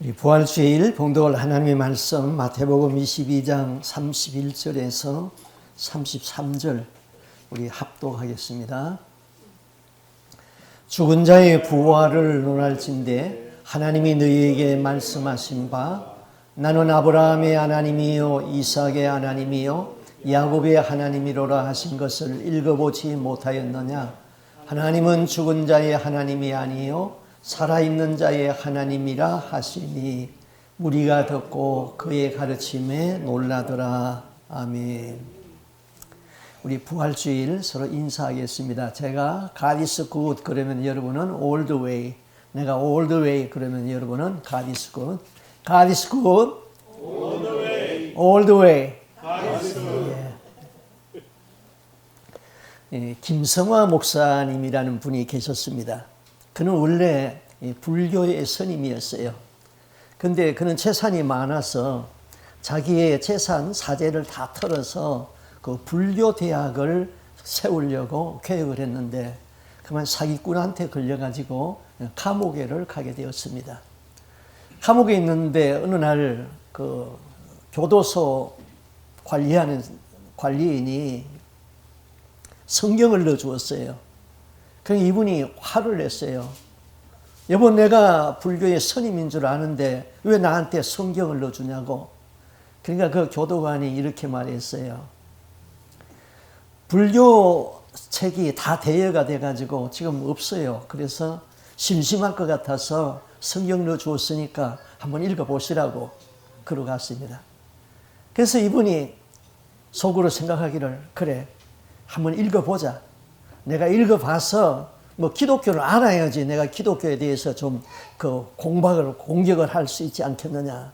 우리 부활주일 봉독할 하나님의 말씀 마태복음 22장 31절에서 33절 우리 합독하겠습니다. 죽은 자의 부활을 논할진대 하나님이 너희에게 말씀하신 바 나는 아브라함의 하나님이요 이삭의 하나님이요 야곱의 하나님이로라 하신 것을 읽어보지 못하였느냐. 하나님은 죽은 자의 하나님이 아니요 살아있는 자의 하나님이라 하시니 무리가 듣고 그의 가르침에 놀라더라. 아멘. 우리 부활주일 서로 인사하겠습니다. 제가 God is good 그러면 여러분은 all the way, 내가 all the way 그러면 여러분은 God is good. God is good all the way. all the way. God is good. 예, 김성화 목사님이라는 분이 계셨습니다. 그는 원래 불교의 스님이었어요. 근데 그는 재산이 많아서 자기의 재산 사재를 다 털어서 그 불교 대학을 세우려고 계획을 했는데 그만 사기꾼한테 걸려가지고 감옥에를 가게 되었습니다. 감옥에 있는데 어느 날 그 교도소 관리하는 관리인이 성경을 넣어주었어요. 그러니까 이분이 화를 냈어요. 여보, 내가 불교의 스님인 줄 아는데 왜 나한테 성경을 넣어주냐고. 그러니까 그 교도관이 이렇게 말했어요. 불교 책이 다 대여가 돼가지고 지금 없어요. 그래서 심심할 것 같아서 성경 넣어주었으니까 한번 읽어보시라고 그러고 갔습니다. 그래서 이분이 속으로 생각하기를 그래, 한번 읽어보자. 내가 읽어봐서 뭐 기독교를 알아야지 내가 기독교에 대해서 좀 그 공격을 할 수 있지 않겠느냐.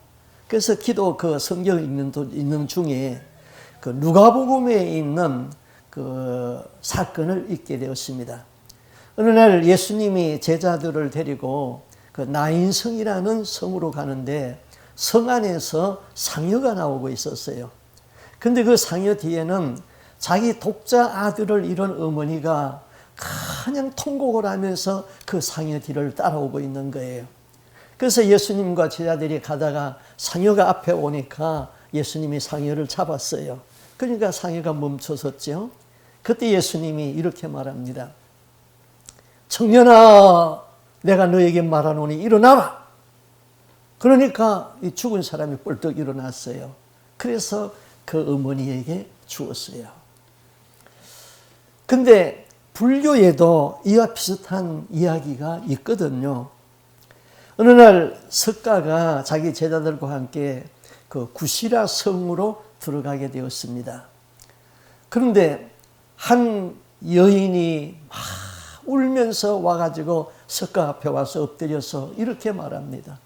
그래서 그 성경 읽는 중에 그 누가복음에 있는 그 사건을 읽게 되었습니다. 어느 날 예수님이 제자들을 데리고 그 나인성이라는 성으로 가는데 성 안에서 상여가 나오고 있었어요. 근데 그 상여 뒤에는 자기 독자 아들을 잃은 어머니가 그냥 통곡을 하면서 그 상여 뒤를 따라오고 있는 거예요. 그래서 예수님과 제자들이 가다가 상여가 앞에 오니까 예수님이 상여를 잡았어요. 그러니까 상여가 멈춰섰죠. 그때 예수님이 이렇게 말합니다. 청년아, 내가 너에게 말하노니 일어나라. 그러니까 이 죽은 사람이 뻘떡 일어났어요. 그래서 그 어머니에게 주었어요. 근데 불교에도 이와 비슷한 이야기가 있거든요. 어느 날 석가가 자기 제자들과 함께 그 구시라 성으로 들어가게 되었습니다. 그런데 한 여인이 막 울면서 와가지고 석가 앞에 와서 엎드려서 이렇게 말합니다.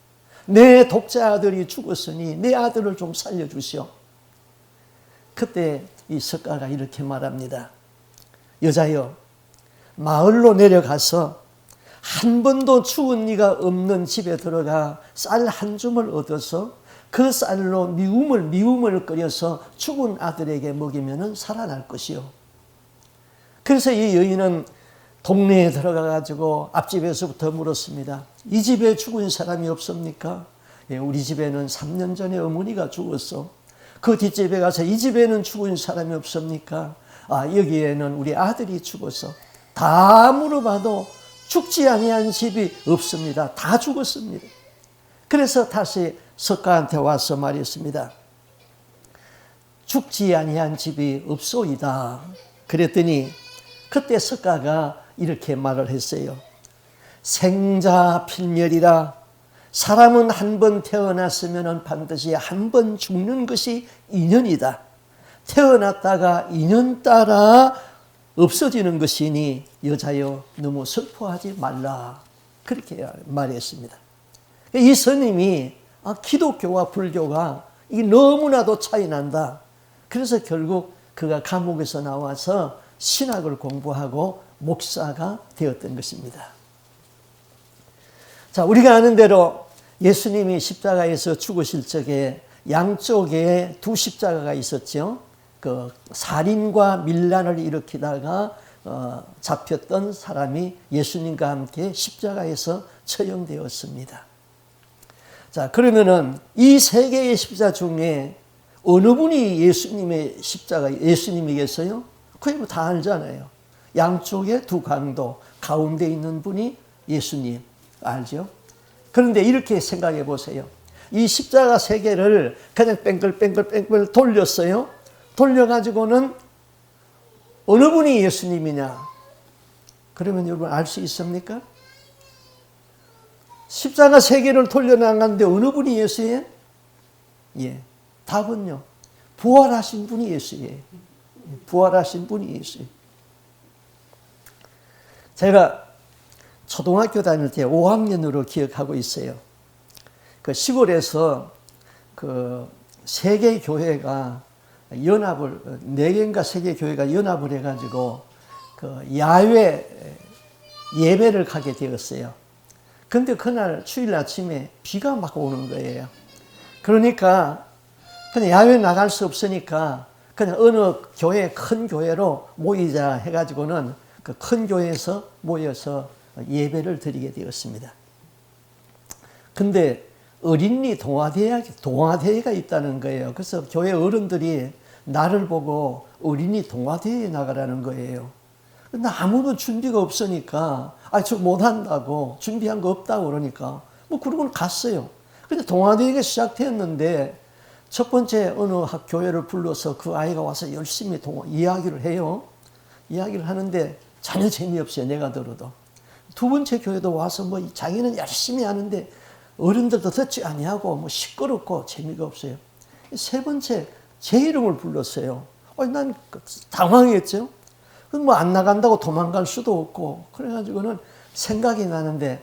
내 독자 아들이 죽었으니 내 아들을 좀 살려주시오. 그때 이 석가가 이렇게 말합니다. 여자여, 마을로 내려가서 한 번도 죽은 이가 없는 집에 들어가 쌀 한 줌을 얻어서 그 쌀로 미움을 끓여서 죽은 아들에게 먹이면 살아날 것이요. 그래서 이 여인은 동네에 들어가가지고 앞집에서부터 물었습니다. 이 집에 죽은 사람이 없습니까? 예, 우리 집에는 3년 전에 어머니가 죽었어. 그 뒷집에 가서 이 집에는 죽은 사람이 없습니까? 아, 여기에는 우리 아들이 죽어서 다 물어봐도 죽지 아니한 집이 없습니다. 다 죽었습니다. 그래서 다시 석가한테 와서 말했습니다. 죽지 아니한 집이 없소이다. 그랬더니 그때 석가가 이렇게 말을 했어요. 생자 필멸이라. 사람은 한 번 태어났으면 반드시 한 번 죽는 것이 인연이다. 태어났다가 인연 따라 없어지는 것이니 여자여 너무 슬퍼하지 말라. 그렇게 말했습니다. 이 스님이 기독교와 불교가 너무나도 차이 난다. 그래서 결국 그가 감옥에서 나와서 신학을 공부하고 목사가 되었던 것입니다. 자, 우리가 아는 대로 예수님이 십자가에서 죽으실 적에 양쪽에 두 십자가가 있었죠. 그 살인과 밀란을 일으키다가 잡혔던 사람이 예수님과 함께 십자가에서 처형되었습니다. 자, 그러면은 이 세 개의 십자 중에 어느 분이 예수님의 십자가, 예수님이겠어요? 그게 뭐 다 알잖아요. 양쪽에 두 강도, 가운데 있는 분이 예수님. 알죠? 그런데 이렇게 생각해 보세요. 이 십자가 세 개를 그냥 뺑글뺑글 돌렸어요. 돌려가지고는 어느 분이 예수님이냐? 그러면 여러분 알 수 있습니까? 십자가 세 개를 돌려나갔는데 어느 분이 예수예요? 예. 답은요. 부활하신 분이 예수예요. 부활하신 분이 예수예요. 제가 초등학교 다닐 때 5학년으로 기억하고 있어요. 그 시골에서 그 세 개 교회가 연합을, 4개인가 3개 교회가 연합을 해가지고 그 야외 예배를 가게 되었어요. 근데 그날 주일 아침에 비가 막 오는 거예요. 그러니까 그냥 야외 나갈 수 없으니까 그냥 어느 교회, 큰 교회로 모이자 해가지고는 그 큰 교회에서 모여서 예배를 드리게 되었습니다. 근데 어린이 동화대회가 있다는 거예요. 그래서 교회 어른들이 나를 보고 어린이 동화대회에 나가라는 거예요. 근데 아무런 준비가 없으니까, 저 못한다고, 준비한 거 없다고 그러니까, 그러고는 갔어요. 근데 동화대회가 시작되었는데, 첫 번째 어느 교회를 불러서 그 아이가 와서 열심히 이야기를 해요. 이야기를 하는데 전혀 재미없어요. 내가 들어도. 두 번째 교회도 와서 자기는 열심히 하는데 어른들도 듣지 아니하고 시끄럽고 재미가 없어요. 세 번째 제 이름을 불렀어요. 난 당황했죠. 안 나간다고 도망갈 수도 없고 그래가지고는 생각이 나는데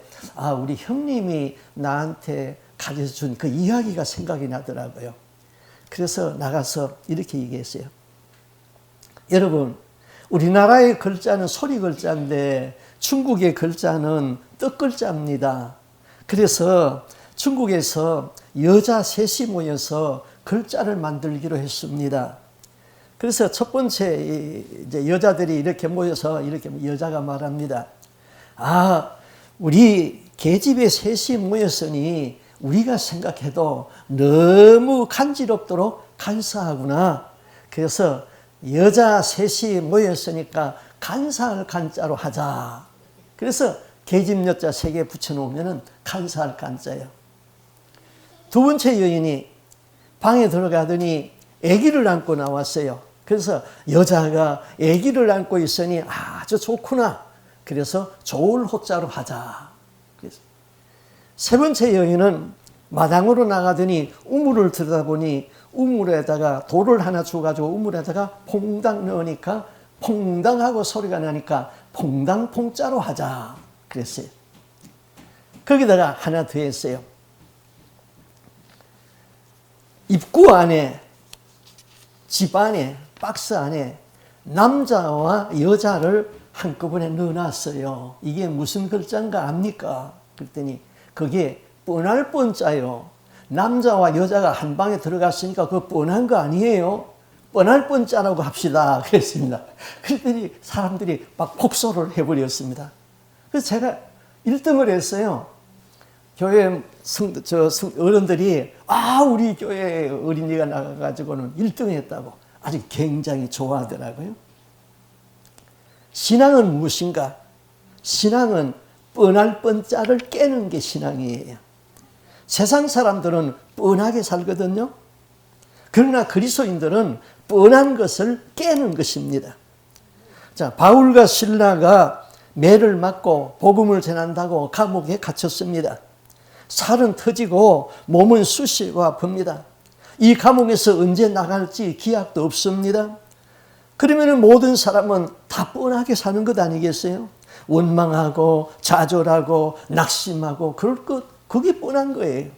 우리 형님이 나한테 가르쳐 준 그 이야기가 생각이 나더라고요. 그래서 나가서 이렇게 얘기했어요. 여러분, 우리나라의 글자는 소리 글자인데 중국의 글자는 뜻 글자입니다. 그래서 중국에서 여자 셋이 모여서 글자를 만들기로 했습니다. 그래서 첫 번째 이제 여자들이 이렇게 모여서 이렇게 여자가 말합니다. 우리 계집애 셋이 모였으니 우리가 생각해도 너무 간지럽도록 간사하구나. 그래서 여자 셋이 모였으니까 간사할 간자로 하자. 그래서 계집 여자 3개 붙여놓으면 간사할 간자예요. 두 번째 여인이 방에 들어가더니 아기를 안고 나왔어요. 그래서 여자가 아기를 안고 있으니 아주 좋구나. 그래서 좋을 호자로 하자. 그래서 세 번째 여인은 마당으로 나가더니 우물을 들여다보니 우물에다가 돌을 하나 줘가지고 우물에다가 퐁당 넣으니까 퐁당하고 소리가 나니까 퐁당퐁자로 하자 그랬어요. 거기다가 하나 더 했어요. 입구 안에, 집 안에, 박스 안에 남자와 여자를 한꺼번에 넣어놨어요. 이게 무슨 글자인가 압니까? 그랬더니 그게 뻔할 뻔자요. 남자와 여자가 한 방에 들어갔으니까 그거 뻔한 거 아니에요. 뻔할 뻔자라고 합시다. 그랬습니다. 그랬더니 사람들이 막 폭소를 해버렸습니다. 그래서 제가 1등을 했어요. 교회 어른들이 우리 교회 어린이가 나가가지고는 1등 했다고 아주 굉장히 좋아하더라고요. 신앙은 무엇인가? 신앙은 뻔할 뻔자를 깨는 게 신앙이에요. 세상 사람들은 뻔하게 살거든요. 그러나 그리스도인들은 뻔한 것을 깨는 것입니다. 자, 바울과 실라가 매를 맞고 복음을 전한다고 감옥에 갇혔습니다. 살은 터지고 몸은 쑤시고 아픕니다. 이 감옥에서 언제 나갈지 기약도 없습니다. 그러면 모든 사람은 다 뻔하게 사는 것 아니겠어요? 원망하고 좌절하고 낙심하고 그럴 것, 그게 뻔한 거예요.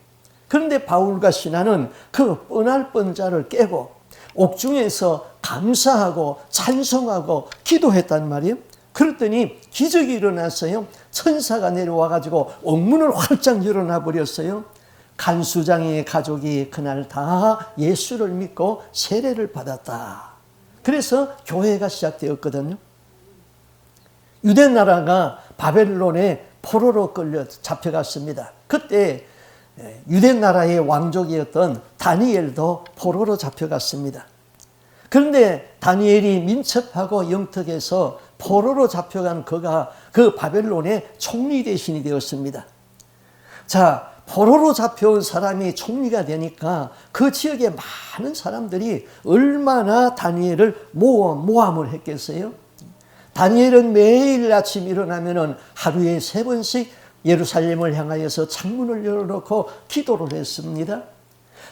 그런데 바울과 시라는 그 뻔할 뻔자를 깨고 옥중에서 감사하고 찬송하고 기도했단 말이에요. 그랬더니 기적이 일어났어요. 천사가 내려와가지고 옥문을 활짝 열어놔 버렸어요. 간수장의 가족이 그날 다 예수를 믿고 세례를 받았다. 그래서 교회가 시작되었거든요. 유대 나라가 바벨론에 포로로 끌려 잡혀갔습니다. 그때 유대 나라의 왕족이었던 다니엘도 포로로 잡혀갔습니다. 그런데 다니엘이 민첩하고 영특해서 포로로 잡혀간 그가 그 바벨론의 총리 대신이 되었습니다. 자, 포로로 잡혀온 사람이 총리가 되니까 그 지역에 많은 사람들이 얼마나 다니엘을 모함을 했겠어요? 다니엘은 매일 아침 일어나면은 하루에 3번씩 예루살렘을 향하여서 창문을 열어놓고 기도를 했습니다.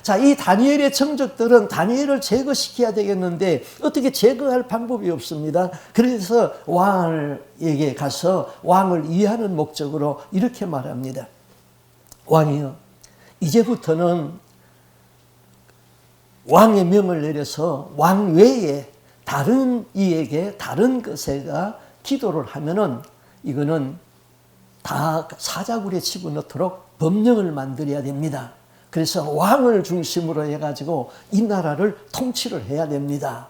자, 이 다니엘의 정적들은 다니엘을 제거시켜야 되겠는데 어떻게 제거할 방법이 없습니다. 그래서 왕에게 가서 왕을 이해하는 목적으로 이렇게 말합니다. 왕이여, 이제부터는 왕의 명을 내려서 왕 외에 다른 이에게 다른 것에가 기도를 하면은 이거는 다 사자굴에 집어넣도록 법령을 만들어야 됩니다. 그래서 왕을 중심으로 해가지고 이 나라를 통치를 해야 됩니다.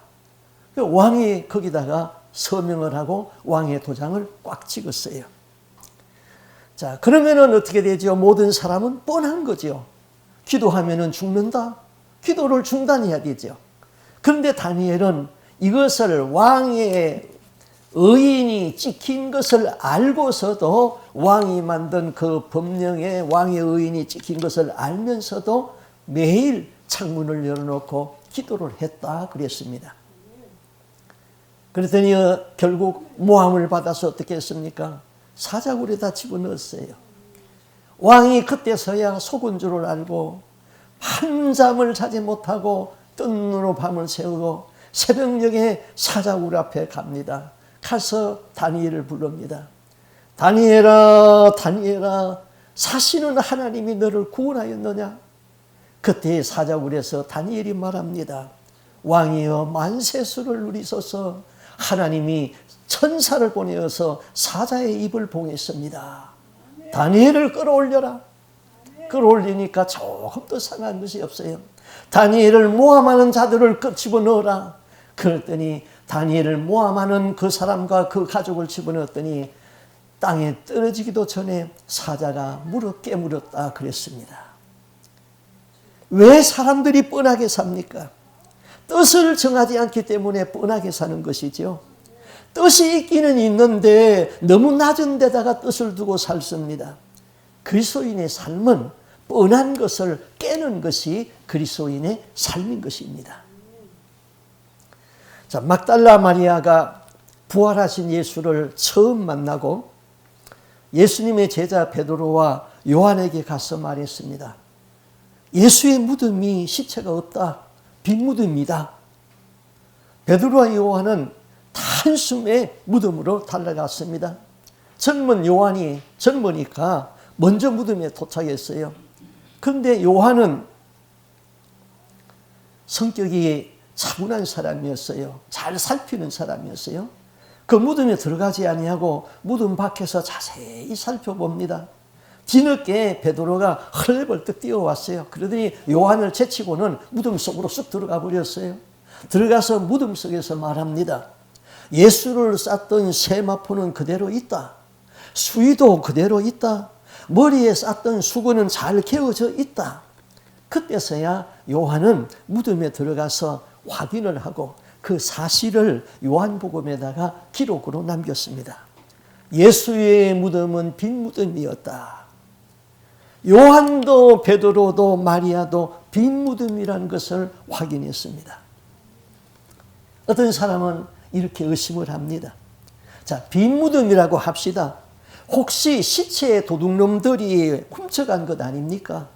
왕이 거기다가 서명을 하고 왕의 도장을 꽉 찍었어요. 자, 그러면은 어떻게 되죠? 모든 사람은 뻔한 거죠. 기도하면은 죽는다. 기도를 중단해야 되죠. 그런데 다니엘은 이것을 왕의 의인이 찍힌 것을 알고서도 왕이 만든 그 법령에 왕의 의인이 찍힌 것을 알면서도 매일 창문을 열어놓고 기도를 했다 그랬습니다. 그랬더니 결국 모함을 받아서 어떻게 했습니까? 사자굴에다 집어넣었어요. 왕이 그때서야 속은 줄을 알고 한잠을 자지 못하고 뜬 눈으로 밤을 새우고 새벽녘에 사자굴 앞에 갑니다. 가서 다니엘을 부릅니다. 다니엘아, 다니엘아, 사시는 하나님이 너를 구원하였느냐? 그때 사자굴에서 다니엘이 말합니다. 왕이여, 만세수를 누리소서. 하나님이 천사를 보내어서 사자의 입을 봉했습니다. 다니엘을 끌어올려라. 끌어올리니까 조금도 상한 것이 없어요. 다니엘을 모함하는 자들을 집어넣어라. 그랬더니 다니엘을 모함하는 그 사람과 그 가족을 집어넣었더니 땅에 떨어지기도 전에 사자가 물어 깨물었다 그랬습니다. 왜 사람들이 뻔하게 삽니까? 뜻을 정하지 않기 때문에 뻔하게 사는 것이죠. 뜻이 있기는 있는데 너무 낮은 데다가 뜻을 두고 살습니다. 그리스도인의 삶은 뻔한 것을 깨는 것이 그리스도인의 삶인 것입니다. 자, 막달라 마리아가 부활하신 예수를 처음 만나고 예수님의 제자 베드로와 요한에게 가서 말했습니다. 예수의 무덤이 시체가 없다. 빈 무덤이다. 베드로와 요한은 단숨에 무덤으로 달려갔습니다. 젊은 요한이 젊으니까 먼저 무덤에 도착했어요. 그런데 요한은 성격이 차분한 사람이었어요. 잘 살피는 사람이었어요. 그 무덤에 들어가지 아니하고 무덤 밖에서 자세히 살펴봅니다. 뒤늦게 베드로가 헐레벌떡 뛰어왔어요. 그러더니 요한을 제치고는 무덤 속으로 쑥 들어가 버렸어요. 들어가서 무덤 속에서 말합니다. 예수를 쌌던 세마포는 그대로 있다. 수의도 그대로 있다. 머리에 쌌던 수건은 잘 개어져 있다. 그때서야 요한은 무덤에 들어가서 확인을 하고 그 사실을 요한복음에다가 기록으로 남겼습니다. 예수의 무덤은 빈 무덤이었다. 요한도 베드로도 마리아도 빈 무덤이라는 것을 확인했습니다. 어떤 사람은 이렇게 의심을 합니다. 자, 빈 무덤이라고 합시다. 혹시 시체의 도둑놈들이 훔쳐간 것 아닙니까?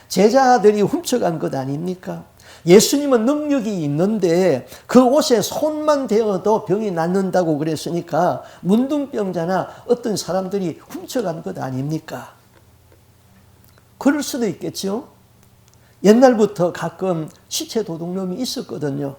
제자들이 훔쳐간 것 아닙니까? 예수님은 능력이 있는데 그 옷에 손만 대어도 병이 낫는다고 그랬으니까 문둥병자나 어떤 사람들이 훔쳐간 것 아닙니까? 그럴 수도 있겠죠. 옛날부터 가끔 시체 도둑놈이 있었거든요.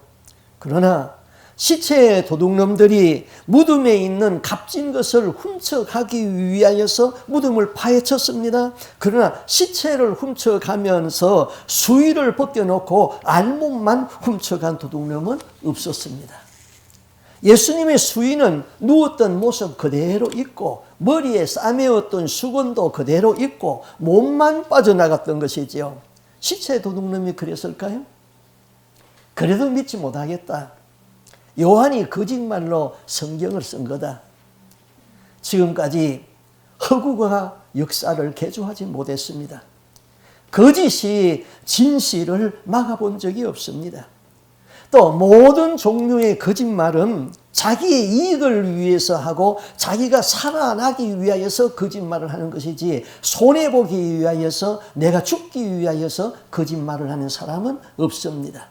그러나 시체 도둑놈들이 무덤에 있는 값진 것을 훔쳐가기 위하여서 무덤을 파헤쳤습니다. 그러나 시체를 훔쳐가면서 수의를 벗겨놓고 알몸만 훔쳐간 도둑놈은 없었습니다. 예수님의 수의는 누웠던 모습 그대로 있고 머리에 싸매었던 수건도 그대로 있고 몸만 빠져나갔던 것이지요. 시체 도둑놈이 그랬을까요? 그래도 믿지 못하겠다. 요한이 거짓말로 성경을 쓴 거다. 지금까지 허구가 역사를 개조하지 못했습니다. 거짓이 진실을 막아본 적이 없습니다. 또 모든 종류의 거짓말은 자기의 이익을 위해서 하고 자기가 살아나기 위하여서 거짓말을 하는 것이지 손해보기 위하여서 내가 죽기 위하여서 거짓말을 하는 사람은 없습니다.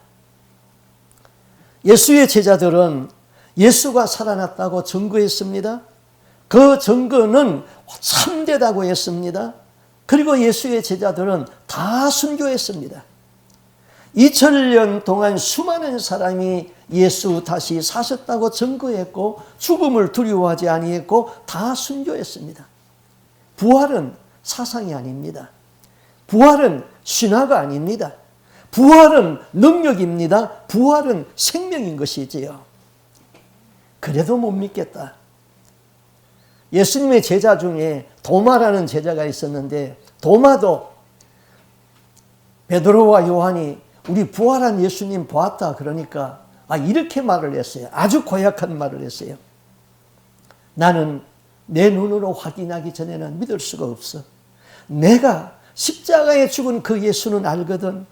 예수의 제자들은 예수가 살아났다고 증거했습니다. 그 증거는 참되다고 했습니다. 그리고 예수의 제자들은 다 순교했습니다. 2000년 동안 수많은 사람이 예수 다시 사셨다고 증거했고 죽음을 두려워하지 아니했고 다 순교했습니다. 부활은 사상이 아닙니다. 부활은 신화가 아닙니다. 부활은 능력입니다. 부활은 생명인 것이지요. 그래도 못 믿겠다. 예수님의 제자 중에 도마라는 제자가 있었는데 도마도 베드로와 요한이 우리 부활한 예수님 보았다 그러니까 이렇게 말을 했어요. 아주 고약한 말을 했어요. 나는 내 눈으로 확인하기 전에는 믿을 수가 없어. 내가 십자가에 죽은 그 예수는 알거든.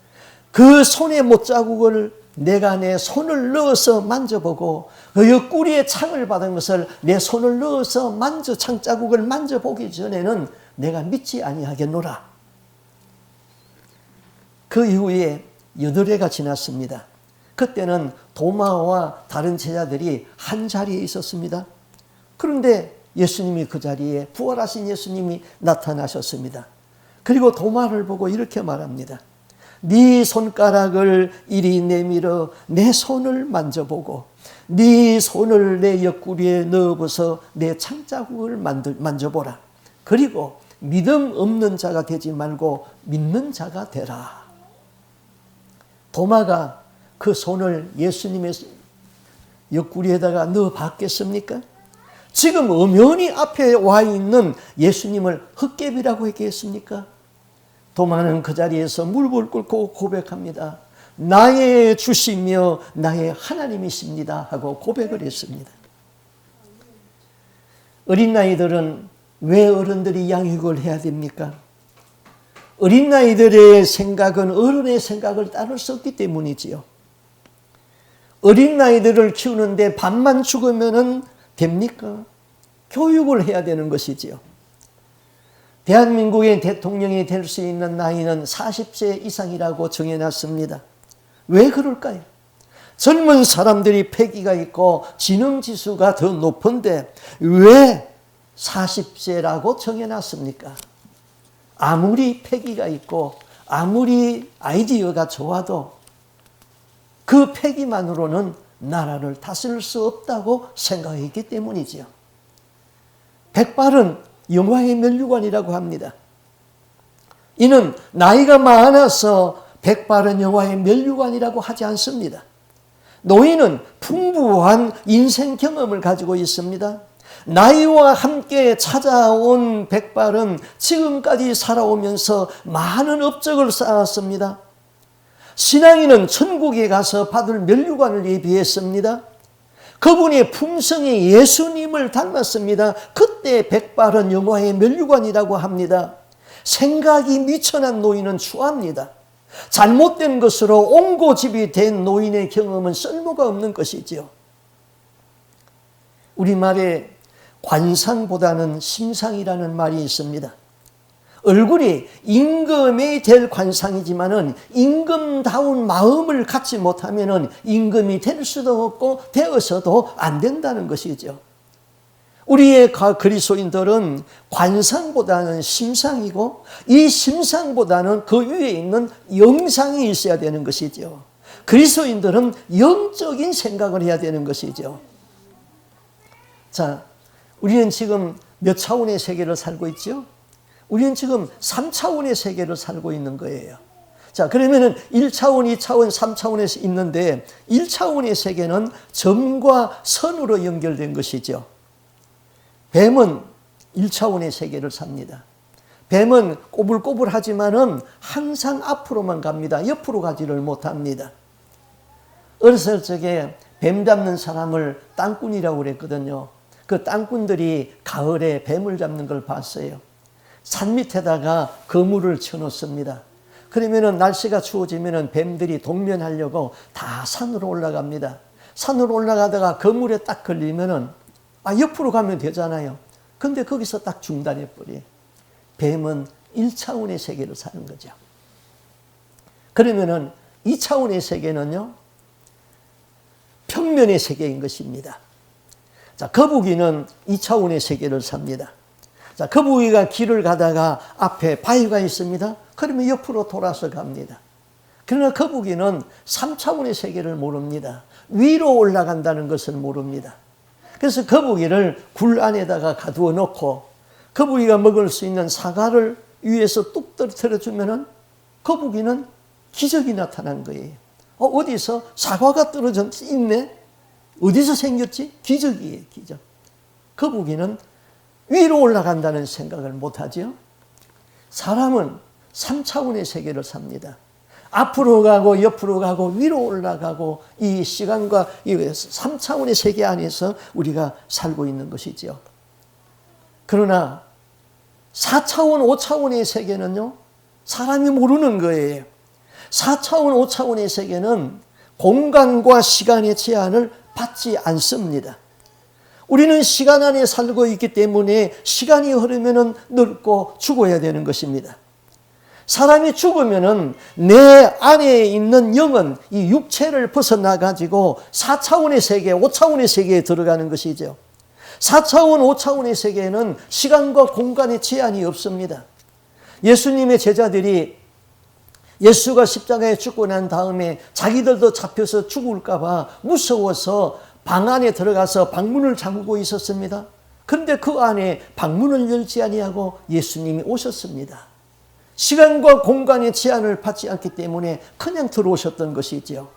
그 손의 못자국을 내가 내 손을 넣어서 만져보고 그 옆구리에 창을 받은 것을 내 손을 넣어서 창자국을 만져보기 전에는 내가 믿지 아니하겠노라. 그 이후에 8해가 지났습니다. 그때는 도마와 다른 제자들이 한 자리에 있었습니다. 그런데 예수님이 그 자리에 부활하신 예수님이 나타나셨습니다. 그리고 도마를 보고 이렇게 말합니다. 네 손가락을 이리 내밀어 내 손을 만져보고 네 손을 내 옆구리에 넣어서 내 창자국을 만져보라. 그리고 믿음 없는 자가 되지 말고 믿는 자가 되라. 도마가 그 손을 예수님의 옆구리에다가 넣어 봤겠습니까? 지금 엄연히 앞에 와 있는 예수님을 헛개비라고 했겠습니까? 도마는 그 자리에서 무릎을 꿇고 고백합니다. 나의 주시며 나의 하나님이십니다 하고 고백을 했습니다. 어린 나이들은 왜 어른들이 양육을 해야 됩니까? 어린 나이들의 생각은 어른의 생각을 따를 수 없기 때문이지요. 어린 나이들을 키우는데 밥만 죽으면 됩니까? 교육을 해야 되는 것이지요. 대한민국의 대통령이 될 수 있는 나이는 40세 이상이라고 정해놨습니다. 왜 그럴까요? 젊은 사람들이 패기가 있고 지능지수가 더 높은데 왜 40세라고 정해놨습니까? 아무리 패기가 있고 아무리 아이디어가 좋아도 그 패기만으로는 나라를 다스릴 수 없다고 생각했기 때문이지요. 백발은 영화의 면류관이라고 합니다. 이는 나이가 많아서 백발은 영화의 면류관이라고 하지 않습니다. 노인은 풍부한 인생 경험을 가지고 있습니다. 나이와 함께 찾아온 백발은 지금까지 살아오면서 많은 업적을 쌓았습니다. 신앙인은 천국에 가서 받을 면류관을 예비했습니다. 그분의 품성이 예수님을 닮았습니다. 그때 백발은 영화의 면류관이라고 합니다. 생각이 미천한 노인은 추합니다. 잘못된 것으로 옹고집이 된 노인의 경험은 쓸모가 없는 것이지요. 우리말에 관상보다는 심상이라는 말이 있습니다. 얼굴이 임금이 될 관상이지만은 임금다운 마음을 갖지 못하면은 임금이 될 수도 없고 되어서도 안 된다는 것이죠. 우리의 그리스도인들은 관상보다는 심상이고 이 심상보다는 그 위에 있는 영상이 있어야 되는 것이죠. 그리스도인들은 영적인 생각을 해야 되는 것이죠. 자, 우리는 지금 몇 차원의 세계를 살고 있죠? 우리는 지금 3차원의 세계를 살고 있는 거예요. 자, 그러면은 1차원, 2차원, 3차원에서 있는데 1차원의 세계는 점과 선으로 연결된 것이죠. 뱀은 1차원의 세계를 삽니다. 뱀은 꼬불꼬불하지만은 항상 앞으로만 갑니다. 옆으로 가지를 못합니다. 어렸을 적에 뱀 잡는 사람을 땅꾼이라고 그랬거든요. 그 땅꾼들이 가을에 뱀을 잡는 걸 봤어요. 산 밑에다가 그물을 쳐놓습니다. 그러면은 날씨가 추워지면은 뱀들이 동면하려고 다 산으로 올라갑니다. 산으로 올라가다가 그물에 딱 걸리면은 옆으로 가면 되잖아요. 근데 거기서 딱 중단해 버려요. 뱀은 1차원의 세계를 사는 거죠. 그러면은 2차원의 세계는요, 평면의 세계인 것입니다. 자, 거북이는 2차원의 세계를 삽니다. 자, 거북이가 길을 가다가 앞에 바위가 있습니다. 그러면 옆으로 돌아서 갑니다. 그러나 거북이는 3차원의 세계를 모릅니다. 위로 올라간다는 것을 모릅니다. 그래서 거북이를 굴 안에다가 가두어 놓고 거북이가 먹을 수 있는 사과를 위에서 뚝 떨어뜨려 주면은 거북이는 기적이 나타난 거예요. 어디서 사과가 떨어져 있네? 어디서 생겼지? 기적이에요, 기적. 거북이는 위로 올라간다는 생각을 못하죠. 사람은 3차원의 세계를 삽니다. 앞으로 가고 옆으로 가고 위로 올라가고 이 시간과 이 3차원의 세계 안에서 우리가 살고 있는 것이죠. 그러나 4차원, 5차원의 세계는요, 사람이 모르는 거예요. 4차원, 5차원의 세계는 공간과 시간의 제한을 받지 않습니다. 우리는 시간 안에 살고 있기 때문에 시간이 흐르면은 늙고 죽어야 되는 것입니다. 사람이 죽으면은 내 안에 있는 영은 이 육체를 벗어나가지고 4차원의 세계, 5차원의 세계에 들어가는 것이죠. 4차원, 5차원의 세계에는 시간과 공간의 제한이 없습니다. 예수님의 제자들이 예수가 십자가에 죽고 난 다음에 자기들도 잡혀서 죽을까 봐 무서워서 방 안에 들어가서 방문을 잠그고 있었습니다. 그런데 그 안에 방문을 열지 아니하고 예수님이 오셨습니다. 시간과 공간의 제한을 받지 않기 때문에 그냥 들어오셨던 것이죠.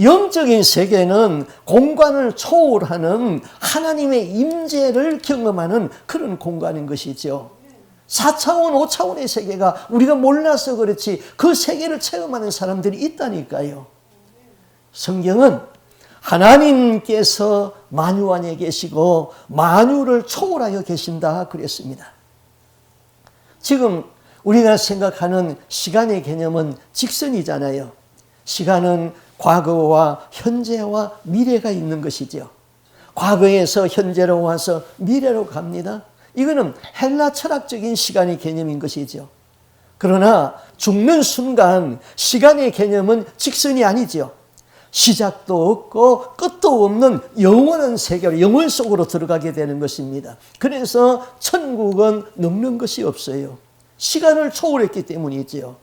영적인 세계는 공간을 초월하는 하나님의 임재를 경험하는 그런 공간인 것이죠. 4차원, 5차원의 세계가 우리가 몰라서 그렇지 그 세계를 체험하는 사람들이 있다니까요. 성경은 하나님께서 만유 안에 계시고 만유를 초월하여 계신다 그랬습니다. 지금 우리가 생각하는 시간의 개념은 직선이잖아요. 시간은 과거와 현재와 미래가 있는 것이죠. 과거에서 현재로 와서 미래로 갑니다. 이거는 헬라 철학적인 시간의 개념인 것이죠. 그러나 죽는 순간 시간의 개념은 직선이 아니죠. 시작도 없고 끝도 없는 영원한 세계로, 영원 속으로 들어가게 되는 것입니다. 그래서 천국은 늙는 것이 없어요. 시간을 초월했기 때문이지요.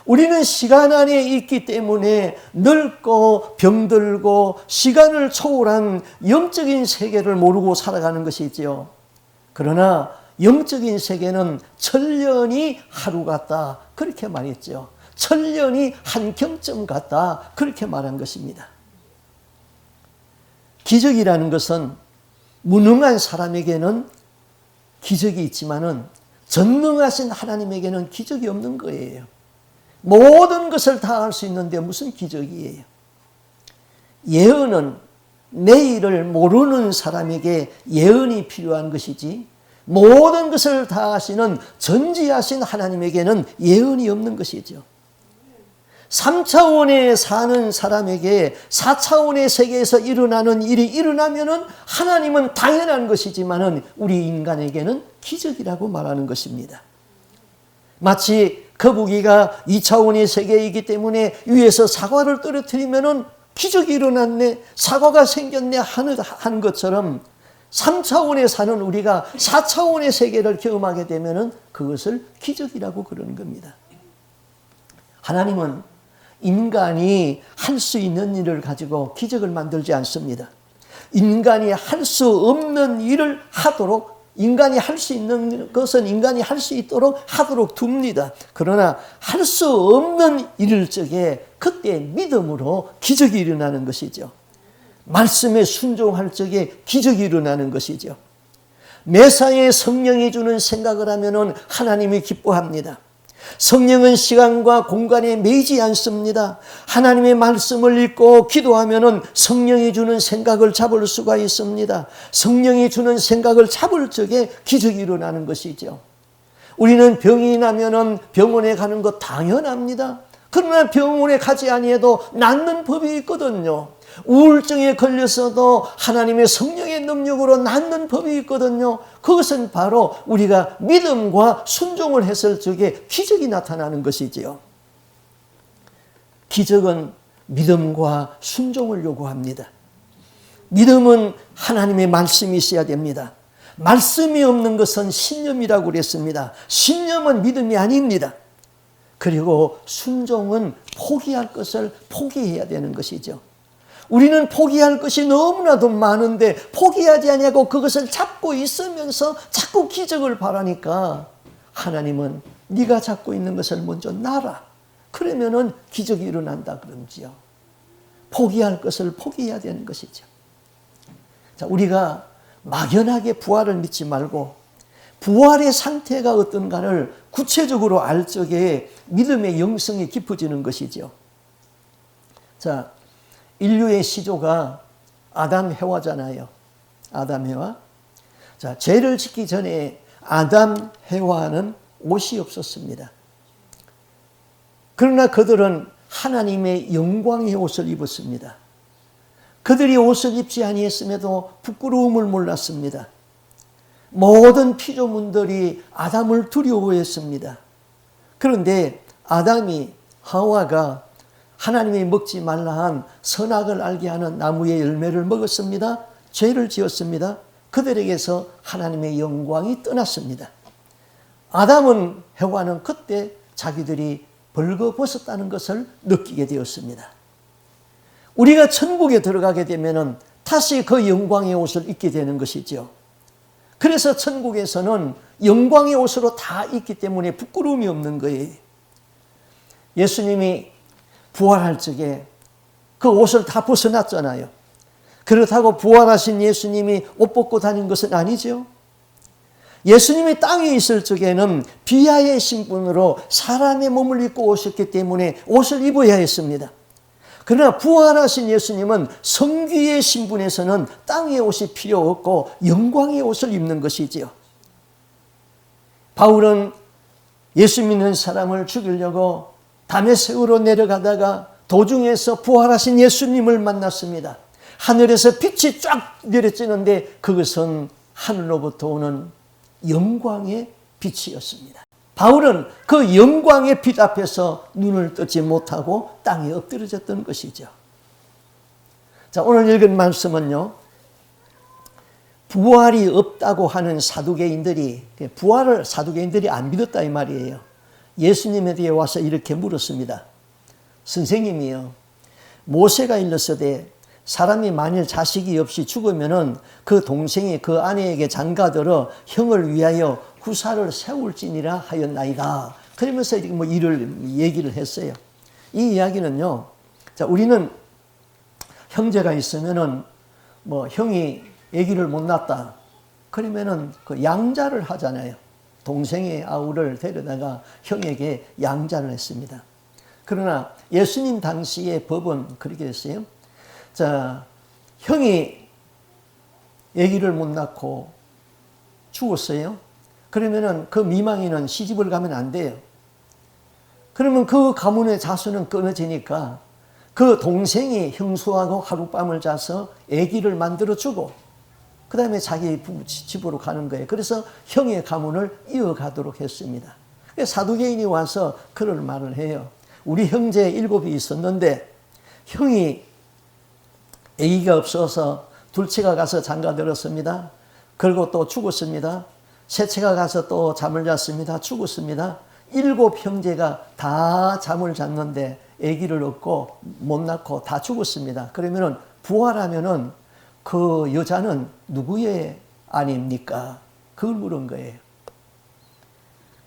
우리는 시간 안에 있기 때문에 늙고 병들고 시간을 초월한 영적인 세계를 모르고 살아가는 것이지요. 그러나 영적인 세계는 천년이 하루 같다 그렇게 말했죠. 천년이 한 경점 같다 그렇게 말한 것입니다. 기적이라는 것은 무능한 사람에게는 기적이 있지만은 전능하신 하나님에게는 기적이 없는 거예요. 모든 것을 다 할 수 있는데 무슨 기적이에요? 예언은 내일을 모르는 사람에게 예언이 필요한 것이지 모든 것을 다 하시는 전지하신 하나님에게는 예언이 없는 것이죠. 3차원에 사는 사람에게 4차원의 세계에서 일어나는 일이 일어나면은 하나님은 당연한 것이지만은 우리 인간에게는 기적이라고 말하는 것입니다. 마치 거북이가 2차원의 세계이기 때문에 위에서 사과를 떨어뜨리면은 기적이 일어났네, 사과가 생겼네 하는 것처럼 3차원에 사는 우리가 4차원의 세계를 경험하게 되면은 그것을 기적이라고 그러는 겁니다. 하나님은 인간이 할 수 있는 일을 가지고 기적을 만들지 않습니다. 인간이 할 수 없는 일을 하도록 인간이 할 수 있는 것은 인간이 할 수 있도록 하도록 둡니다. 그러나 할 수 없는 일일 적에 그때 믿음으로 기적이 일어나는 것이죠. 말씀에 순종할 적에 기적이 일어나는 것이죠. 매사에 성령이 주는 생각을 하면은 하나님이 기뻐합니다. 성령은 시간과 공간에 매이지 않습니다. 하나님의 말씀을 읽고 기도하면은 성령이 주는 생각을 잡을 수가 있습니다. 성령이 주는 생각을 잡을 적에 기적이 일어나는 것이죠. 우리는 병이 나면은 병원에 가는 것 당연합니다. 그러나 병원에 가지 아니해도 낫는 법이 있거든요. 우울증에 걸려서도 하나님의 성령의 능력으로 낫는 법이 있거든요. 그것은 바로 우리가 믿음과 순종을 했을 적에 기적이 나타나는 것이지요. 기적은 믿음과 순종을 요구합니다. 믿음은 하나님의 말씀이 있어야 됩니다. 말씀이 없는 것은 신념이라고 그랬습니다. 신념은 믿음이 아닙니다. 그리고 순종은 포기할 것을 포기해야 되는 것이죠. 우리는 포기할 것이 너무나도 많은데 포기하지 아니하고 그것을 잡고 있으면서 자꾸 기적을 바라니까 하나님은 네가 잡고 있는 것을 먼저 놔라. 그러면은 기적이 일어난다 그러지요. 포기할 것을 포기해야 되는 것이죠. 자, 우리가 막연하게 부활을 믿지 말고 부활의 상태가 어떤가를 구체적으로 알 적에 믿음의 영성이 깊어지는 것이죠. 자, 인류의 시조가 아담 해와잖아요. 아담 해와. 자, 죄를 짓기 전에 아담 해와는 옷이 없었습니다. 그러나 그들은 하나님의 영광의 옷을 입었습니다. 그들이 옷을 입지 아니했음에도 부끄러움을 몰랐습니다. 모든 피조물들이 아담을 두려워했습니다. 그런데 아담이 하와가 하나님이 먹지 말라 한 선악을 알게 하는 나무의 열매를 먹었습니다. 죄를 지었습니다. 그들에게서 하나님의 영광이 떠났습니다. 아담은 해와는 그때 자기들이 벌거벗었다는 것을 느끼게 되었습니다. 우리가 천국에 들어가게 되면 다시 그 영광의 옷을 입게 되는 것이죠. 그래서 천국에서는 영광의 옷으로 다 입기 때문에 부끄러움이 없는 거예요. 예수님이 부활할 적에 그 옷을 다 벗어났잖아요. 그렇다고 부활하신 예수님이 옷 벗고 다닌 것은 아니죠. 예수님이 땅에 있을 적에는 비하의 신분으로 사람의 몸을 입고 오셨기 때문에 옷을 입어야 했습니다. 그러나 부활하신 예수님은 성귀의 신분에서는 땅의 옷이 필요 없고 영광의 옷을 입는 것이지요. 바울은 예수 믿는 사람을 죽이려고 다메섹으로 내려가다가 도중에서 부활하신 예수님을 만났습니다. 하늘에서 빛이 쫙 내려지는데 그것은 하늘로부터 오는 영광의 빛이었습니다. 바울은 그 영광의 빛 앞에서 눈을 뜨지 못하고 땅에 엎드려졌던 것이죠. 자, 오늘 읽은 말씀은요, 부활이 없다고 하는 사두개인들이 부활을 사두개인들이 안 믿었다 이 말이에요. 예수님에 대해 와서 이렇게 물었습니다. 선생님이요, 모세가 일렀으되 사람이 만일 자식이 없이 죽으면은 그 동생이 그 아내에게 장가들어 형을 위하여 구사를 세울지니라 하였나이다. 그러면서 뭐 이를 얘기를 했어요. 이 이야기는요, 자, 우리는 형제가 있으면은 뭐 형이 아기를 못 낳았다. 그러면은 그 양자를 하잖아요. 동생의 아우를 데려다가 형에게 양자를 했습니다. 그러나 예수님 당시의 법은 그렇게 했어요. 자, 형이 아기를 못 낳고 죽었어요. 그러면은 그 미망인은 시집을 가면 안 돼요. 그러면 그 가문의 자손은 끊어지니까 그 동생이 형수하고 하룻밤을 자서 아기를 만들어 주고 그 다음에 자기 집으로 가는 거예요. 그래서 형의 가문을 이어가도록 했습니다. 사두개인이 와서 그런 말을 해요. 우리 형제 7이 있었는데 형이 아기가 없어서 둘째가 가서 장가들었습니다. 그리고 또 죽었습니다. 셋째가 가서 또 잠을 잤습니다. 죽었습니다. 7 형제가 다 잠을 잤는데 아기를 얻고 못 낳고 다 죽었습니다. 그러면은 부활하면은 그 여자는 누구의 아닙니까? 그걸 물은 거예요.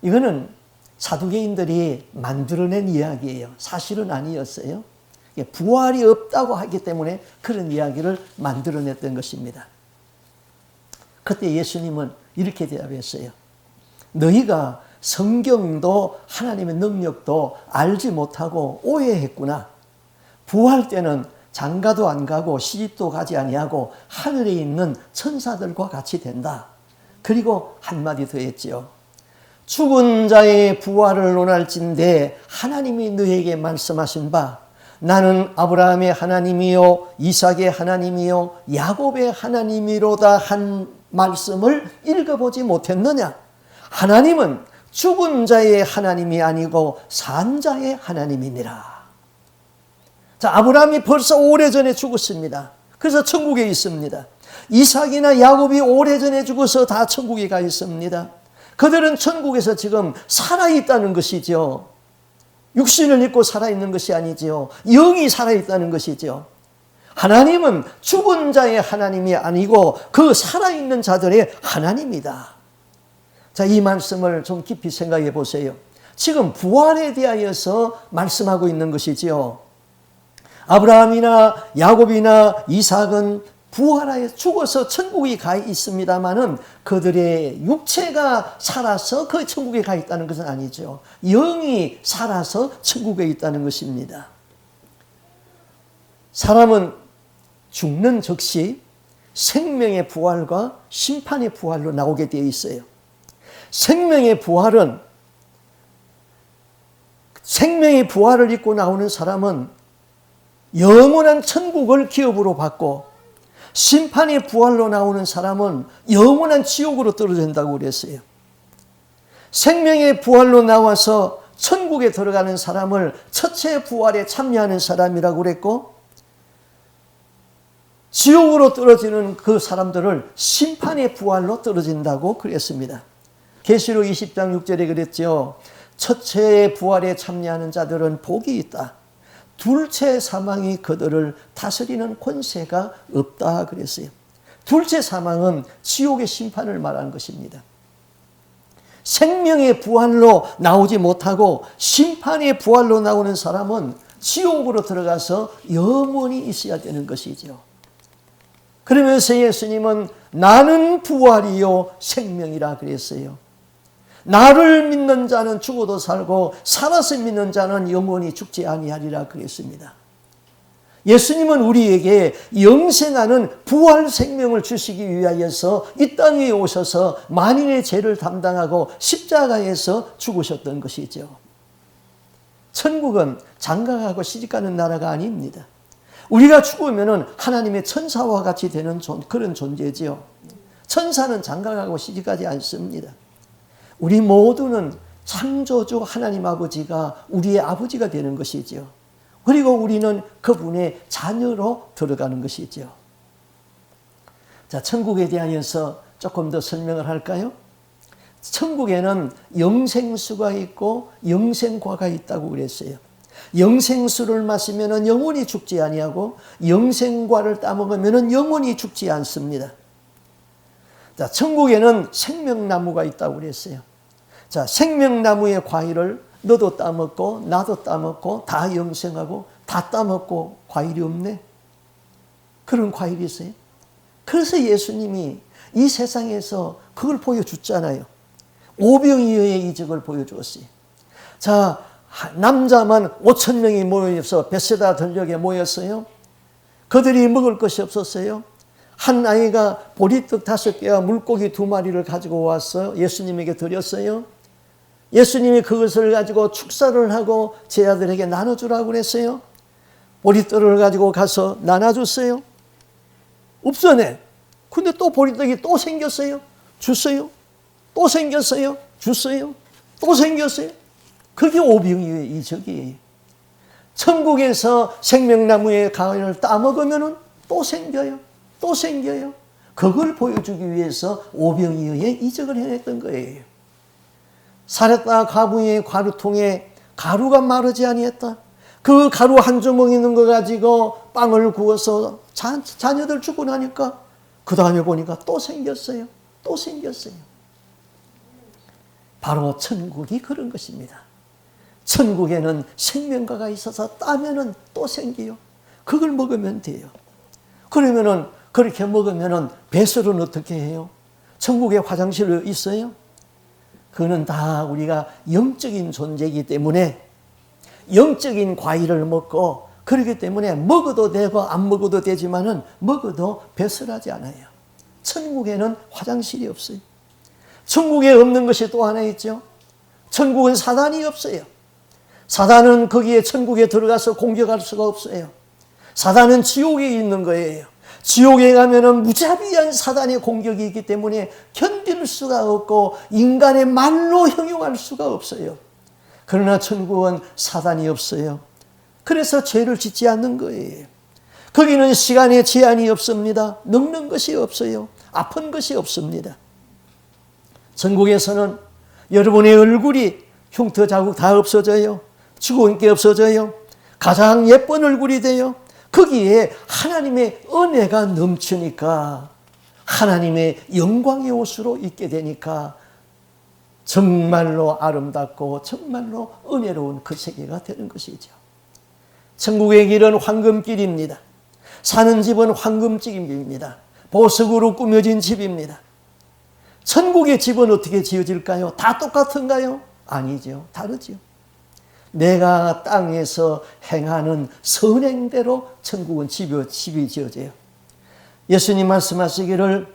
이거는 사두개인들이 만들어낸 이야기예요. 사실은 아니었어요. 부활이 없다고 하기 때문에 그런 이야기를 만들어냈던 것입니다. 그때 예수님은 이렇게 대답했어요. 너희가 성경도 하나님의 능력도 알지 못하고 오해했구나. 부활 때는 장가도 안 가고 시집도 가지 아니하고 하늘에 있는 천사들과 같이 된다. 그리고 한마디 더 했지요. 죽은 자의 부활을 논할진대 하나님이 너에게 말씀하신 바 나는 아브라함의 하나님이요 이삭의 하나님이요 야곱의 하나님이로다 한 말씀을 읽어보지 못했느냐. 하나님은 죽은 자의 하나님이 아니고 산 자의 하나님이니라. 자, 아브라함이 벌써 오래전에 죽었습니다. 그래서 천국에 있습니다. 이삭이나 야곱이 오래전에 죽어서 다 천국에 가 있습니다. 그들은 천국에서 지금 살아있다는 것이죠. 육신을 입고 살아있는 것이 아니지요. 영이 살아있다는 것이죠. 하나님은 죽은 자의 하나님이 아니고 그 살아있는 자들의 하나님이다. 자, 이 말씀을 좀 깊이 생각해 보세요. 지금 부활에 대하여서 말씀하고 있는 것이지요. 아브라함이나 야곱이나 이삭은 부활하여 죽어서 천국에 가 있습니다마는 그들의 육체가 살아서 그 천국에 가 있다는 것은 아니죠. 영이 살아서 천국에 있다는 것입니다. 사람은 죽는 즉시 생명의 부활과 심판의 부활로 나오게 되어 있어요. 생명의 부활은 생명의 부활을 입고 나오는 사람은 영원한 천국을 기업으로 받고 심판의 부활로 나오는 사람은 영원한 지옥으로 떨어진다고 그랬어요. 생명의 부활로 나와서 천국에 들어가는 사람을 첫째 부활에 참여하는 사람이라고 그랬고 지옥으로 떨어지는 그 사람들을 심판의 부활로 떨어진다고 그랬습니다. 계시록 20장 6절에 그랬죠. 첫째 부활에 참여하는 자들은 복이 있다. 둘째 사망이 그들을 다스리는 권세가 없다 그랬어요. 둘째 사망은 지옥의 심판을 말하는 것입니다. 생명의 부활로 나오지 못하고 심판의 부활로 나오는 사람은 지옥으로 들어가서 영원히 있어야 되는 것이죠. 그러면서 예수님은 나는 부활이요 생명이라 그랬어요. 나를 믿는 자는 죽어도 살고 살아서 믿는 자는 영원히 죽지 아니하리라 그랬습니다. 예수님은 우리에게 영생하는 부활 생명을 주시기 위하여서 이 땅에 오셔서 만인의 죄를 담당하고 십자가에서 죽으셨던 것이죠. 천국은 장가가고 시집가는 나라가 아닙니다. 우리가 죽으면 하나님의 천사와 같이 되는 그런 존재지요. 천사는 장가가고 시집가지 않습니다. 우리 모두는 창조주 하나님 아버지가 우리의 아버지가 되는 것이죠. 그리고 우리는 그분의 자녀로 들어가는 것이죠. 자, 천국에 대하여서 조금 더 설명을 할까요? 천국에는 영생수가 있고 영생과가 있다고 그랬어요. 영생수를 마시면 영원히 죽지 아니하고 영생과를 따먹으면 영원히 죽지 않습니다. 자, 천국에는 생명나무가 있다고 그랬어요. 자, 생명나무의 과일을 너도 따먹고 나도 따먹고 다 영생하고 다 따먹고 과일이 없네. 그런 과일이 있어요. 그래서 예수님이 이 세상에서 그걸 보여줬잖아요. 오병이어의 이적을 보여주었어요. 자, 남자만 5천 명이 모여서 벳세다 들녘에 모였어요. 그들이 먹을 것이 없었어요. 한 아이가 보리떡 5개와 물고기 2마리를 가지고 와서 예수님에게 드렸어요. 예수님이 그것을 가지고 축사를 하고 제자들에게 나눠주라고 그랬어요. 보리떡을 가지고 가서 나눠줬어요. 없어네. 근데 또 보리떡이 또 생겼어요. 줬어요. 또 생겼어요. 줬어요. 또 생겼어요. 그게 오병이어의 이적이에요. 천국에서 생명나무의 과일을 따먹으면 또 생겨요. 또 생겨요. 그걸 보여주기 위해서 오병이어의 이적을 행했던 거예요. 사렙다 가부의 가루통에 가루가 마르지 아니했다. 그 가루 한 주먹 있는 거 가지고 빵을 구워서 자녀들 주고 나니까 그 다음에 보니까 또 생겼어요. 또 생겼어요. 바로 천국이 그런 것입니다. 천국에는 생명과가 있어서 따면은 또 생기요. 그걸 먹으면 돼요. 그러면은 그렇게 먹으면은 배설은 어떻게 해요? 천국에 화장실 있어요? 그거는 다 우리가 영적인 존재이기 때문에 영적인 과일을 먹고 그렇기 때문에 먹어도 되고 안 먹어도 되지만은 먹어도 배설하지 않아요. 천국에는 화장실이 없어요. 천국에 없는 것이 또 하나 있죠. 천국은 사단이 없어요. 사단은 거기에 천국에 들어가서 공격할 수가 없어요. 사단은 지옥에 있는 거예요. 지옥에 가면은 무자비한 사단의 공격이 있기 때문에 견딜 수가 없고 인간의 말로 형용할 수가 없어요. 그러나 천국은 사단이 없어요. 그래서 죄를 짓지 않는 거예요. 거기는 시간의 제한이 없습니다. 늙는 것이 없어요. 아픈 것이 없습니다. 천국에서는 여러분의 얼굴이 흉터 자국 다 없어져요. 죽은 게 없어져요. 가장 예쁜 얼굴이 돼요. 거기에 하나님의 은혜가 넘치니까 하나님의 영광의 옷으로 입게 되니까 정말로 아름답고 정말로 은혜로운 그 세계가 되는 것이죠. 천국의 길은 황금길입니다. 사는 집은 황금집입니다. 보석으로 꾸며진 집입니다. 천국의 집은 어떻게 지어질까요? 다 똑같은가요? 아니죠. 다르죠. 내가 땅에서 행하는 선행대로 천국은 집이 지어져요. 예수님 말씀하시기를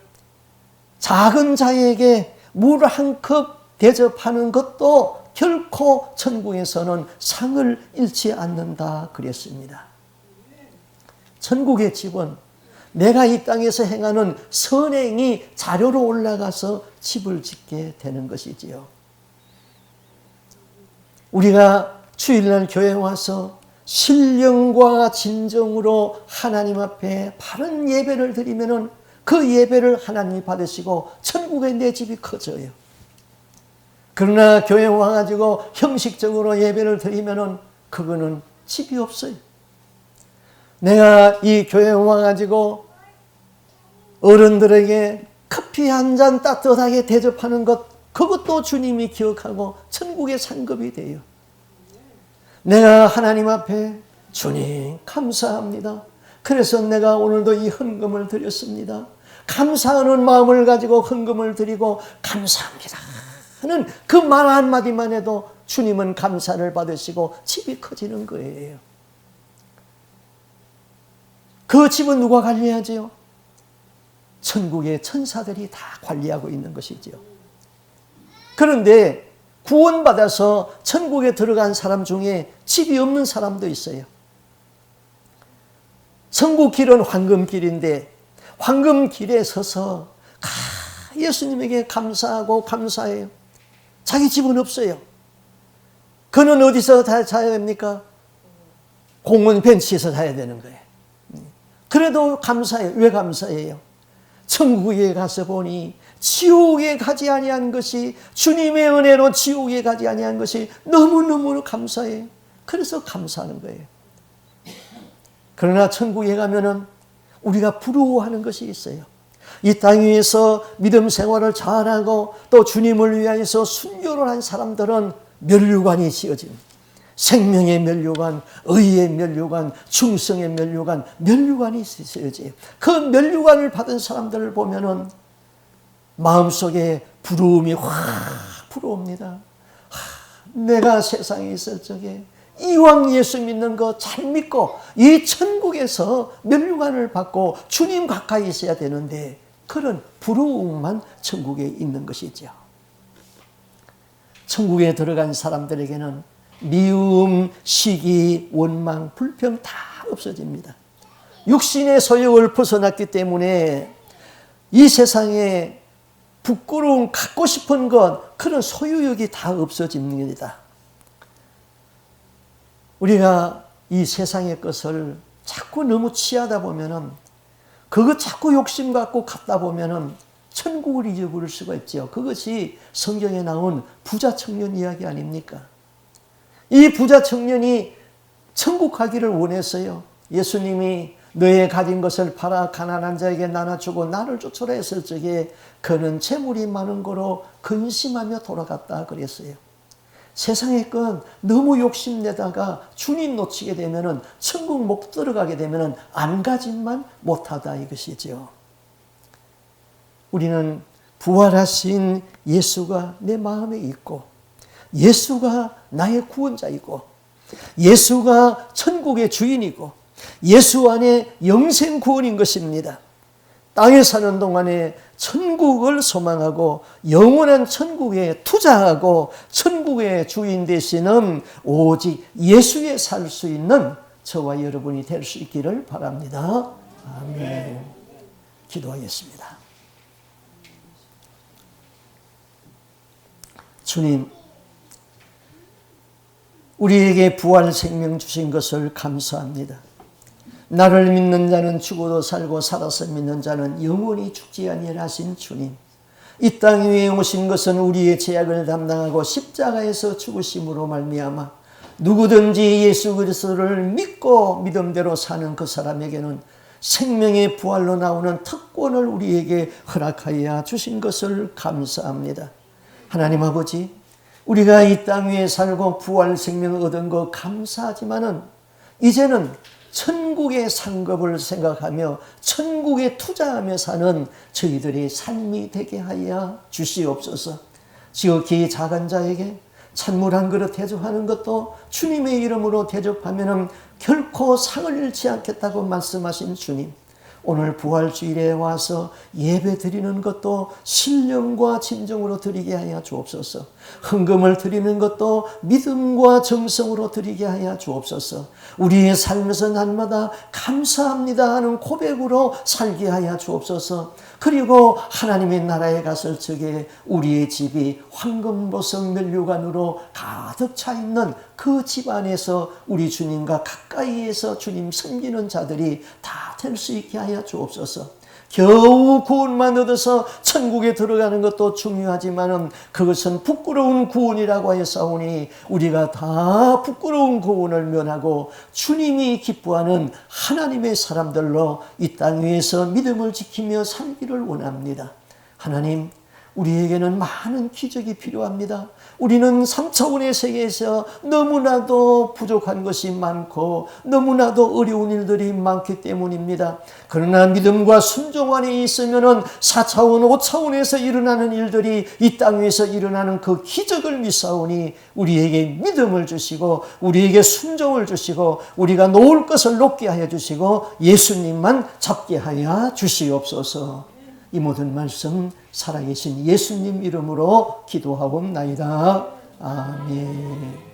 작은 자에게 물 한 컵 대접하는 것도 결코 천국에서는 상을 잃지 않는다 그랬습니다. 천국의 집은 내가 이 땅에서 행하는 선행이 자료로 올라가서 집을 짓게 되는 것이지요. 우리가 주일날 교회에 와서 신령과 진정으로 하나님 앞에 바른 예배를 드리면은 그 예배를 하나님이 받으시고 천국의 내 집이 커져요. 그러나 교회에 와가지고 형식적으로 예배를 드리면은 그거는 집이 없어요. 내가 이 교회에 와가지고 어른들에게 커피 한 잔 따뜻하게 대접하는 것, 그것도 주님이 기억하고 천국의 상급이 돼요. 내가 하나님 앞에 주님 감사합니다. 그래서 내가 오늘도 이 헌금을 드렸습니다. 감사하는 마음을 가지고 헌금을 드리고 감사합니다 하는 그 말 한마디만 해도 주님은 감사를 받으시고 집이 커지는 거예요. 그 집은 누가 관리하지요? 천국의 천사들이 다 관리하고 있는 것이지요. 그런데 구원받아서 천국에 들어간 사람 중에 집이 없는 사람도 있어요. 천국 길은 황금길인데 황금길에 서서 예수님에게 감사하고 감사해요. 자기 집은 없어요. 그는 어디서 자야 됩니까? 공원 벤치에서 자야 되는 거예요. 그래도 감사해요. 왜 감사해요? 천국에 가서 보니 지옥에 가지 아니한 것이, 주님의 은혜로 지옥에 가지 아니한 것이 너무너무 감사해요. 그래서 감사하는 거예요. 그러나 천국에 가면은 우리가 부러워하는 것이 있어요. 이 땅 위에서 믿음 생활을 잘하고 또 주님을 위하여서 순교를 한 사람들은 면류관이 지어집니다. 생명의 면류관, 의의 면류관, 충성의 면류관, 면류관이 지어져요. 그 면류관을 받은 사람들을 보면은 마음속에 부러움이 확 불어옵니다. 내가 세상에 있을 적에 이왕 예수 믿는 거 잘 믿고 이 천국에서 면류관을 받고 주님 가까이 있어야 되는데 그런 부러움만 천국에 있는 것이죠. 천국에 들어간 사람들에게는 미움, 시기, 원망, 불평 다 없어집니다. 육신의 소욕을 벗어났기 때문에 이 세상에 부끄러움, 갖고 싶은 것, 그런 소유욕이 다 없어집니다. 우리가 이 세상의 것을 자꾸 너무 취하다 보면은, 그거 자꾸 욕심 갖고 갖다 보면은 천국을 잊어버릴 수가 있죠. 그것이 성경에 나온 부자 청년 이야기 아닙니까? 이 부자 청년이 천국 가기를 원했어요. 예수님이 너의 가진 것을 팔아 가난한 자에게 나눠주고 나를 쫓으라 했을 적에 그는 재물이 많은 거로 근심하며 돌아갔다 그랬어요. 세상의 건 너무 욕심내다가 주님 놓치게 되면은 천국 못 들어가게 되면은 안 가진만 못하다 이것이죠. 우리는 부활하신 예수가 내 마음에 있고 예수가 나의 구원자이고 예수가 천국의 주인이고 예수 안에 영생 구원인 것입니다. 땅에 사는 동안에 천국을 소망하고 영원한 천국에 투자하고 천국의 주인 되시는 오직 예수에 살 수 있는 저와 여러분이 될 수 있기를 바랍니다. 아멘. 기도하겠습니다. 주님, 우리에게 부활 생명 주신 것을 감사합니다. 나를 믿는 자는 죽어도 살고 살아서 믿는 자는 영원히 죽지 아니하라 하신 주님, 이 땅 위에 오신 것은 우리의 죄악을 담당하고 십자가에서 죽으심으로 말미암아 누구든지 예수 그리스도를 믿고 믿음대로 사는 그 사람에게는 생명의 부활로 나오는 특권을 우리에게 허락하여 주신 것을 감사합니다. 하나님 아버지, 우리가 이 땅 위에 살고 부활 생명을 얻은 거 감사하지만은 이제는 천국의 상급을 생각하며 천국에 투자하며 사는 저희들의 삶이 되게 하여 주시옵소서. 지극히 작은 자에게 찬물 한 그릇 대접하는 것도 주님의 이름으로 대접하면 결코 상을 잃지 않겠다고 말씀하신 주님, 오늘 부활주일에 와서 예배 드리는 것도 신령과 진정으로 드리게 하여 주옵소서. 헌금을 드리는 것도 믿음과 정성으로 드리게 하여 주옵소서. 우리의 삶에서 날마다 감사합니다 하는 고백으로 살게 하여 주옵소서. 그리고 하나님의 나라에 갔을 적에 우리의 집이 황금보석 면류관으로 가득 차 있는 그 집 안에서 우리 주님과 가까이에서 주님 섬기는 자들이 다 될 수 있게 하여 주옵소서. 겨우 구원만 얻어서 천국에 들어가는 것도 중요하지만 그것은 부끄러운 구원이라고 하였사오니 우리가 다 부끄러운 구원을 면하고 주님이 기뻐하는 하나님의 사람들로 이 땅 위에서 믿음을 지키며 살기를 원합니다. 하나님, 우리에게는 많은 기적이 필요합니다. 우리는 3차원의 세계에서 너무나도 부족한 것이 많고 너무나도 어려운 일들이 많기 때문입니다. 그러나 믿음과 순종 안에 있으면 4차원, 5차원에서 일어나는 일들이 이 땅 위에서 일어나는 그 기적을 믿사오니 우리에게 믿음을 주시고 우리에게 순종을 주시고 우리가 놓을 것을 놓게 하여 주시고 예수님만 잡게 하여 주시옵소서. 이 모든 말씀 살아계신 예수님 이름으로 기도하옵나이다. 아멘.